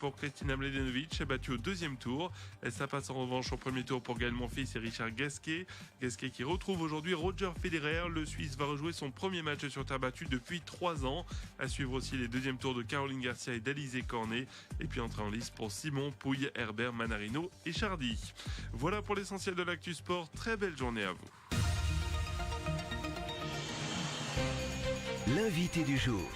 pour Kristina Mladenovic, battue au deuxième tour. Ça passe en revanche au premier tour pour Gaël Monfils et Richard Gasquet. Gasquet qui retrouve aujourd'hui Roger Federer. Le Suisse va rejouer son premier match sur terre battue depuis 3 ans. À suivre aussi les deuxièmes tours de Caroline Garcia et d'Alizé Cornet. Et puis entrer en lice pour Simon, Pouille, Herbert, Manarino et Chardy. Voilà pour l'essentiel de l'actu sport. Très belle journée à vous. L'invité du jour.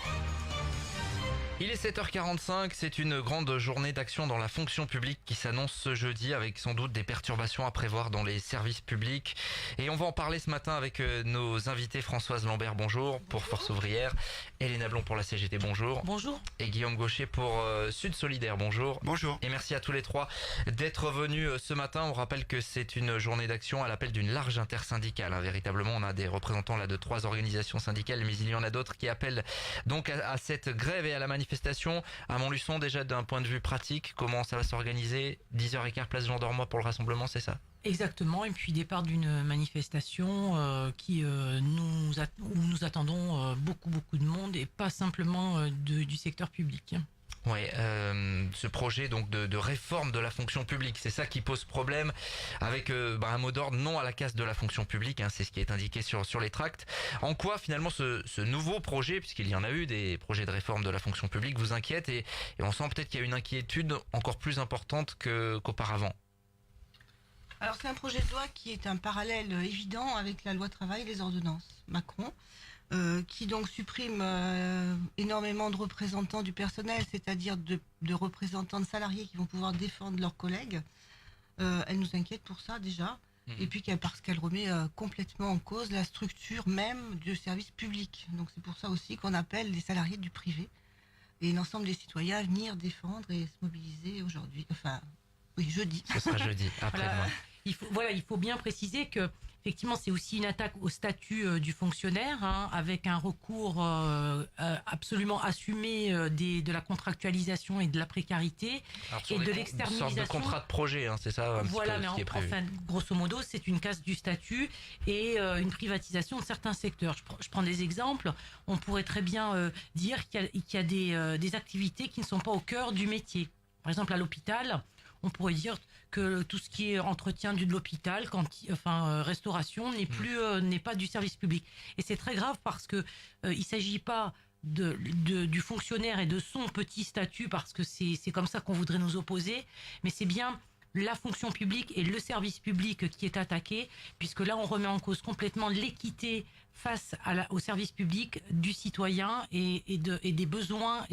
Il est 7h45, c'est une grande journée d'action dans la fonction publique qui s'annonce ce jeudi avec sans doute des perturbations à prévoir dans les services publics. Et on va en parler ce matin avec nos invités. Françoise Lambert, bonjour, pour Force Ouvrière. Hélène Ablon pour la CGT, bonjour. Bonjour. Et Guillaume Gaucher pour Sud Solidaire, bonjour. Bonjour. Et merci à tous les trois d'être venus ce matin. On rappelle que c'est une journée d'action à l'appel d'une large intersyndicale. Véritablement, on a des représentants là de 3 organisations syndicales, mais il y en a d'autres qui appellent donc à cette grève et à la manifestation. À Montluçon, déjà d'un point de vue pratique, comment ça va s'organiser? 10h15 place Jean d'Ormois pour le rassemblement, c'est ça? Exactement, et puis départ d'une manifestation où nous attendons beaucoup de monde et pas simplement du secteur public. Oui, ce projet donc de réforme de la fonction publique, c'est ça qui pose problème avec un mot d'ordre non à la casse de la fonction publique, c'est ce qui est indiqué sur les tracts. En quoi finalement ce nouveau projet, puisqu'il y en a eu des projets de réforme de la fonction publique, vous inquiète et on sent peut-être qu'il y a une inquiétude encore plus importante qu'auparavant? Alors c'est un projet de loi qui est un parallèle évident avec la loi travail et les ordonnances Macron, qui donc supprime énormément de représentants du personnel, c'est-à-dire de représentants de salariés qui vont pouvoir défendre leurs collègues. Elle nous inquiète pour ça déjà, et puis parce qu'elle remet complètement en cause la structure même du service public. Donc c'est pour ça aussi qu'on appelle les salariés du privé et l'ensemble des citoyens à venir défendre et se mobiliser aujourd'hui. Enfin, oui, jeudi. Ce sera jeudi, après-demain. Il faut bien préciser que effectivement c'est aussi une attaque au statut du fonctionnaire, avec un recours absolument assumé de la contractualisation et de la précarité et de l'externalisation. Une sorte de contrat de projet, c'est ça. Voilà, mais ce qui est prévu. enfin, grosso modo, c'est une casse du statut et une privatisation de certains secteurs. Je prends des exemples. On pourrait très bien dire qu'il y a des activités qui ne sont pas au cœur du métier. Par exemple, à l'hôpital, on pourrait dire que tout ce qui est entretien de l'hôpital, restauration, n'est pas du service public. Et c'est très grave parce que il s'agit pas du fonctionnaire et de son petit statut, parce que c'est comme ça qu'on voudrait nous opposer, mais c'est bien la fonction publique et le service public qui est attaqué, puisque là on remet en cause complètement l'équité face au service public du citoyen et des besoins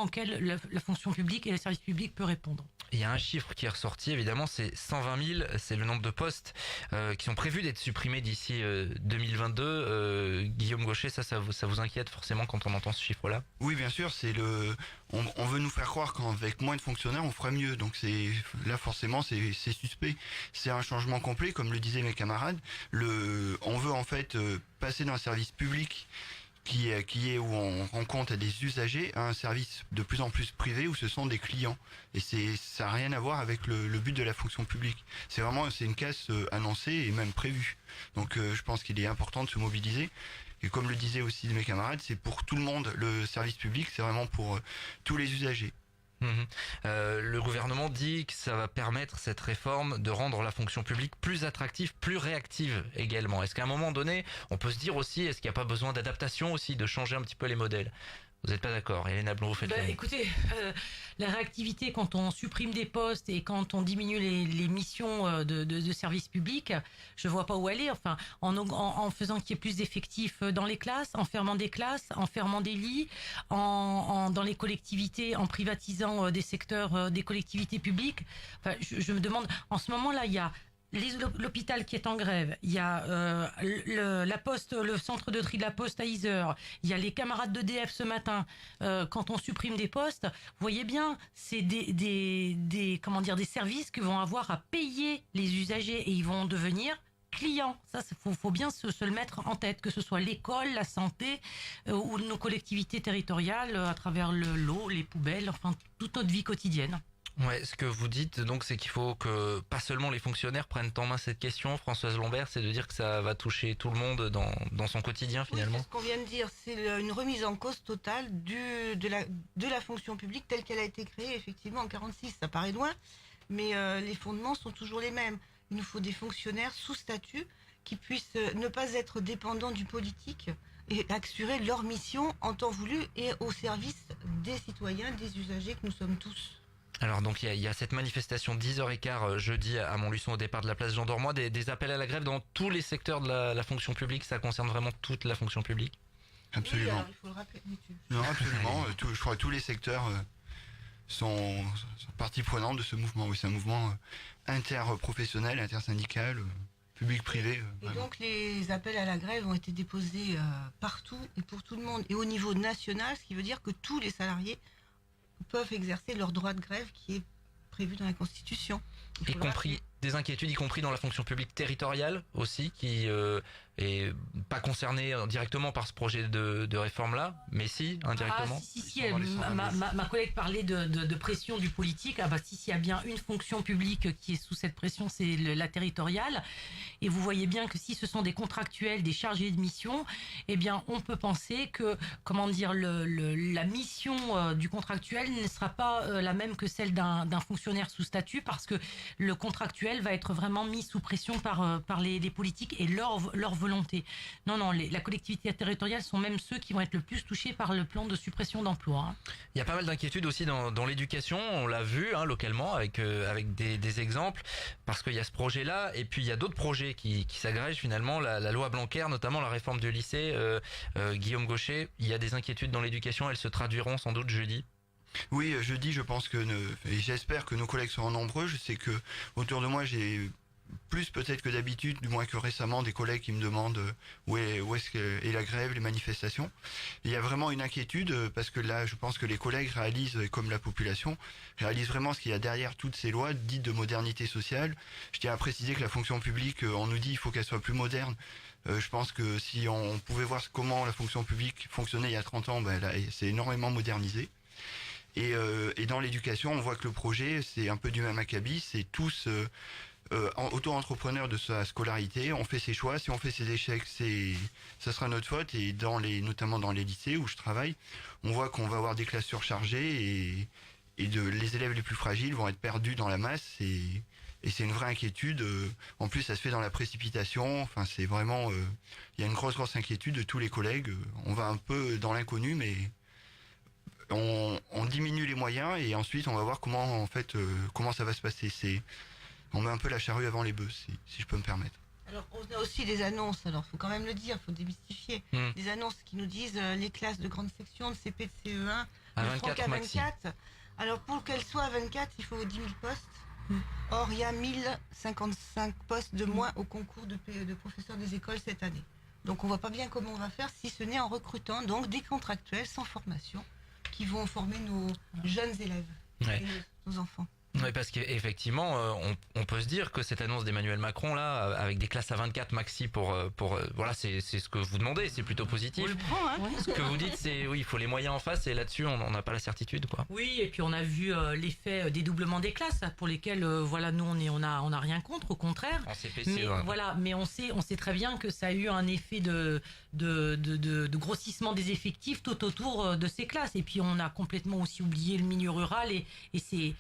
auxquels la fonction publique et le service public peut répondre. Il y a un chiffre qui est ressorti, évidemment, c'est 120 000, c'est le nombre de postes qui sont prévus d'être supprimés d'ici 2022. Guillaume Gaucher, ça vous inquiète forcément quand on entend ce chiffre-là? Oui, bien sûr, on veut nous faire croire qu'avec moins de fonctionnaires, on fera mieux. Donc là forcément, c'est suspect. C'est un changement complet, comme le disaient mes camarades. On veut en fait passer d'un service public qui est où on rend compte à des usagers, à un service de plus en plus privé où ce sont des clients. Et ça n'a rien à voir avec le but de la fonction publique. C'est une casse annoncée et même prévue. Donc je pense qu'il est important de se mobiliser. Et comme le disaient aussi mes camarades, c'est pour tout le monde. Le service public, c'est vraiment pour tous les usagers. Le gouvernement dit que ça va permettre, cette réforme, de rendre la fonction publique plus attractive, plus réactive également. Est-ce qu'à un moment donné, on peut se dire aussi, est-ce qu'il n'y a pas besoin d'adaptation aussi, de changer un petit peu les modèles? Vous n'êtes pas d'accord? Hélène Ablon, vous faites écoutez, la réactivité, quand on supprime des postes et quand on diminue les missions de service public, je vois pas où aller. Enfin, en faisant qu'il y ait plus d'effectifs dans les classes, en fermant des classes, en fermant des lits, dans les collectivités, en privatisant des secteurs des collectivités publiques. Enfin, je me demande, en ce moment-là, il y a l'hôpital qui est en grève, il y a la Poste, le centre de tri de la Poste à Yzeure, il y a les camarades d'EDF ce matin. Quand on supprime des postes, vous voyez bien, c'est des services qui vont avoir à payer les usagers et ils vont devenir clients. Ça, faut bien se le mettre en tête, que ce soit l'école, la santé ou nos collectivités territoriales à travers l'eau, les poubelles, enfin toute notre vie quotidienne. Ouais, ce que vous dites donc, c'est qu'il faut que pas seulement les fonctionnaires prennent en main cette question. Françoise Lambert, c'est de dire que ça va toucher tout le monde dans son quotidien Oui, finalement. c'est ce qu'on vient de dire, c'est une remise en cause totale de la fonction publique telle qu'elle a été créée effectivement en 46. Ça paraît loin, mais les fondements sont toujours les mêmes. Il nous faut des fonctionnaires sous statut qui puissent ne pas être dépendants du politique et assurer leur mission en temps voulu et au service des citoyens, des usagers que nous sommes tous. Alors donc il y a cette manifestation 10h15 jeudi à Montluçon au départ de la place Jean Dormois, des appels à la grève dans tous les secteurs de la fonction publique, ça concerne vraiment toute la fonction publique. Oui, Absolument. alors il faut le rappeler. Non, absolument. Je crois que tous les secteurs sont partie prenante de ce mouvement. Oui, c'est un mouvement interprofessionnel, intersyndical, public-privé. Et Vraiment. donc les appels à la grève ont été déposés partout et pour tout le monde et au niveau national, ce qui veut dire que tous les salariés peuvent exercer leur droit de grève qui est prévu dans la Constitution. Il faut Y le compris rappeler. des inquiétudes, y compris dans la fonction publique territoriale aussi, qui est pas concernée directement par ce projet de réforme-là, mais si, indirectement. Ah, si, Ils sont dans les ma collègue parlait de pression du politique. Ah bah si, s'il y a bien une fonction publique qui est sous cette pression, c'est la territoriale. Et vous voyez bien que si ce sont des contractuels, des chargés de mission, eh bien on peut penser que, comment dire, la mission du contractuel ne sera pas la même que celle d'un fonctionnaire sous statut, parce que le contractuel va être vraiment mis sous pression par les politiques et leur volonté. Non, la collectivité territoriale sont même ceux qui vont être le plus touchés par le plan de suppression d'emplois. Hein. Il y a pas mal d'inquiétudes aussi dans l'éducation, on l'a vu localement avec des exemples, parce qu'il y a ce projet-là, et puis il y a d'autres projets qui s'agrègent finalement, la loi Blanquer, notamment la réforme du lycée, Guillaume Gaucher, il y a des inquiétudes dans l'éducation, elles se traduiront sans doute jeudi. Oui, jeudi, je pense et j'espère que nos collègues seront nombreux. Je sais que autour de moi, j'ai plus peut-être que d'habitude, du moins que récemment, des collègues qui me demandent où est-ce que est la grève, les manifestations. Il y a vraiment une inquiétude parce que là, je pense que les collègues réalisent, comme la population, réalisent vraiment ce qu'il y a derrière toutes ces lois dites de modernité sociale. Je tiens à préciser que la fonction publique, on nous dit il faut qu'elle soit plus moderne. Je pense que si on pouvait voir comment la fonction publique fonctionnait il y a 30 ans, là, c'est énormément modernisé. Et dans l'éducation, on voit que le projet, c'est un peu du même acabit, c'est tous auto-entrepreneurs de sa scolarité, on fait ses choix, si on fait ses échecs, ça sera notre faute, et notamment dans les lycées où je travaille, on voit qu'on va avoir des classes surchargées et les élèves les plus fragiles vont être perdus dans la masse, et c'est une vraie inquiétude. En plus, ça se fait dans la précipitation, enfin c'est vraiment, il y a une grosse inquiétude de tous les collègues, on va un peu dans l'inconnu, mais on diminue les moyens et ensuite on va voir comment ça va se passer. On met un peu la charrue avant les bœufs, si je peux me permettre. Alors on a aussi des annonces, alors il faut quand même le dire, il faut démystifier. Des annonces qui nous disent les classes de grande section, de CP, de CE1, À ne 24 feront qu'à maxi. 24. Alors pour qu'elles soient à 24, il faut 10 000 postes. Or il y a 1055 postes de moins au concours de professeurs des écoles cette année. Donc on voit pas bien comment on va faire si ce n'est en recrutant donc des contractuels sans formation qui vont former nos jeunes élèves Ouais. et nos enfants. Oui, parce qu'effectivement, on peut se dire que cette annonce d'Emmanuel Macron là, avec des classes à 24 maxi voilà, c'est ce que vous demandez, c'est plutôt positif. On le prend, hein. Ce que vous dites, c'est oui, il faut les moyens en face, et là-dessus, on n'a pas la certitude, quoi. Oui, et puis on a vu l'effet dédoublement des classes, pour lesquels, voilà, nous on a rien contre, au contraire. En CPC, Mais voilà, mais on sait très bien que ça a eu un effet de grossissement des effectifs tout autour de ces classes. Et puis on a complètement aussi oublié le milieu rural et ses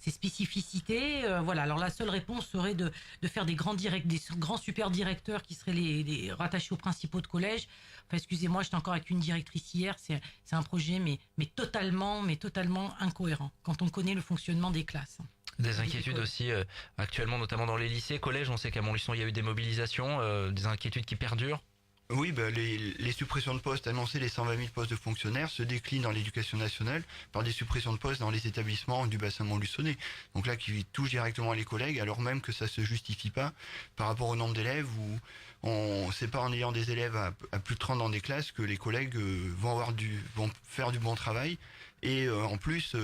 spécificités. Voilà. Alors la seule réponse serait de faire des grands super directeurs qui seraient les rattachés aux principaux de collège. Enfin, excusez-moi, j'étais encore avec une directrice hier. C'est un projet mais totalement incohérent quand on connaît le fonctionnement des classes. Des inquiétudes aussi actuellement, notamment dans les lycées, collèges. On sait qu'à Montluçon, il y a eu des mobilisations, des inquiétudes qui perdurent. Oui, les suppressions de postes annoncées, les 120 000 postes de fonctionnaires, se déclinent dans l'éducation nationale par des suppressions de postes dans les établissements du bassin montluçonnais. Donc là, qui touchent directement les collègues, alors même que ça se justifie pas par rapport au nombre d'élèves, où c'est pas en ayant des élèves à plus de 30 dans des classes que les collègues vont faire du bon travail, et en plus,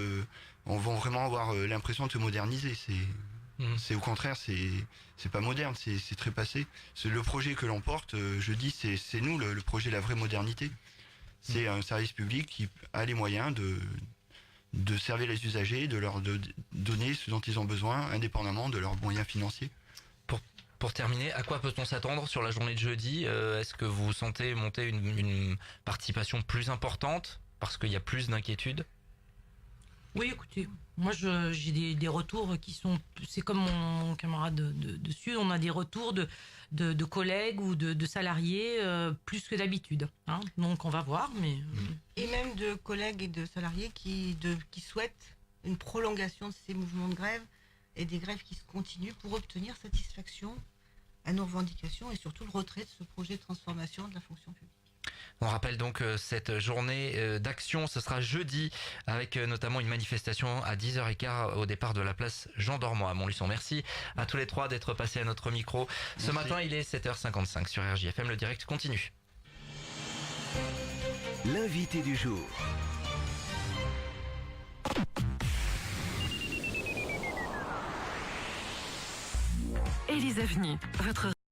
on va vraiment avoir l'impression de se moderniser. C'est au contraire, c'est pas moderne, c'est très passé. C'est le projet que l'on porte, je dis, c'est nous le projet de la vraie modernité. C'est un service public qui a les moyens de servir les usagers, de leur donner ce dont ils ont besoin, indépendamment de leurs moyens financiers. Pour terminer, à quoi peut-on s'attendre sur la journée de jeudi? Est-ce que vous sentez monter une participation plus importante parce qu'il y a plus d'inquiétudes? Oui, écoutez, moi j'ai des retours qui sont, c'est comme mon camarade de Sud, on a des retours de collègues ou de salariés plus que d'habitude. Hein. Donc on va voir, mais... Et même de collègues et de salariés qui souhaitent une prolongation de ces mouvements de grève et des grèves qui se continuent pour obtenir satisfaction à nos revendications et surtout le retrait de ce projet de transformation de la fonction publique. On rappelle donc cette journée d'action, ce sera jeudi avec notamment une manifestation à 10h15 au départ de la place Jean Dormois à Montluçon. Merci à tous les trois d'être passés à notre micro. Ce matin, il est 7h55 sur RJFM, le direct continue. L'invité du jour. Élise Avenue, votre